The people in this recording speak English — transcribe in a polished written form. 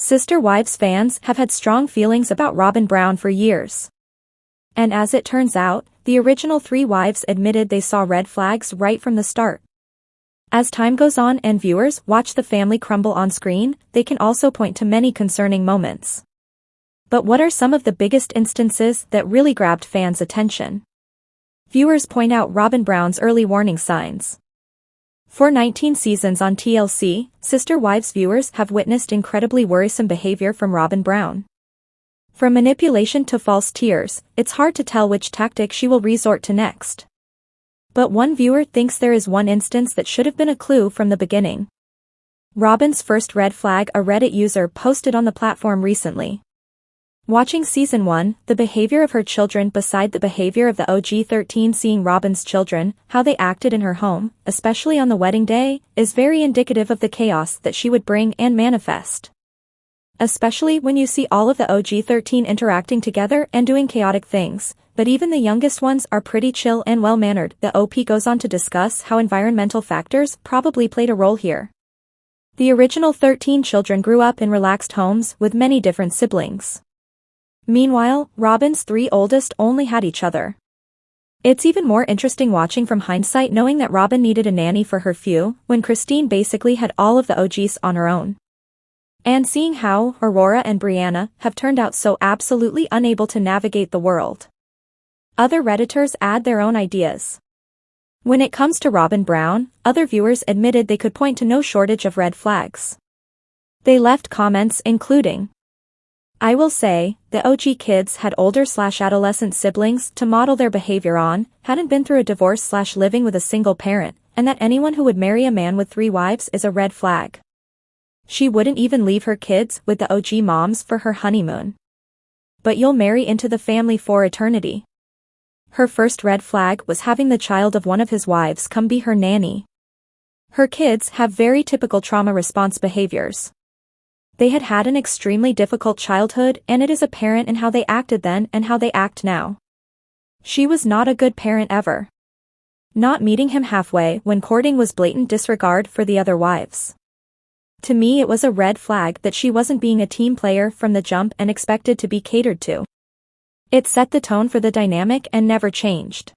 Sister Wives fans have had strong feelings about Robyn Brown for years. And as it turns out, the original three wives admitted they saw red flags right from the start. As time goes on and viewers watch the family crumble on screen, they can also point to many concerning moments. But what are some of the biggest instances that really grabbed fans' attention? Viewers point out Robyn Brown's early warning signs. For 19 seasons on TLC, Sister Wives viewers have witnessed incredibly worrisome behavior from Robyn Brown. From manipulation to false tears, it's hard to tell which tactic she will resort to next. But one viewer thinks there is one instance that should have been a clue from the beginning. Robyn's first red flag, a Reddit user posted on the platform recently. Watching Season 1, the behavior of her children beside the behavior of the OG 13, seeing Robyn's children, how they acted in her home, especially on the wedding day, is very indicative of the chaos that she would bring and manifest. Especially when you see all of the OG 13 interacting together and doing chaotic things, but even the youngest ones are pretty chill and well-mannered. The OP goes on to discuss how environmental factors probably played a role here. The original 13 children grew up in relaxed homes with many different siblings. Meanwhile, Robyn's three oldest only had each other. It's even more interesting watching from hindsight knowing that Robyn needed a nanny for her few, when Christine basically had all of the OGs on her own. And seeing how Aurora and Brianna have turned out so absolutely unable to navigate the world. Other Redditors add their own ideas. When it comes to Robyn Brown, other viewers admitted they could point to no shortage of red flags. They left comments including, "I will say, the OG kids had older/adolescent siblings to model their behavior on, hadn't been through a divorce/living with a single parent, and that anyone who would marry a man with three wives is a red flag. She wouldn't even leave her kids with the OG moms for her honeymoon. But you'll marry into the family for eternity." Her first red flag was having the child of one of his wives come be her nanny. Her kids have very typical trauma response behaviors. They had had an extremely difficult childhood, and it is apparent in how they acted then and how they act now. She was not a good parent ever. Not meeting him halfway when courting was blatant disregard for the other wives. To me, it was a red flag that she wasn't being a team player from the jump and expected to be catered to. It set the tone for the dynamic and never changed.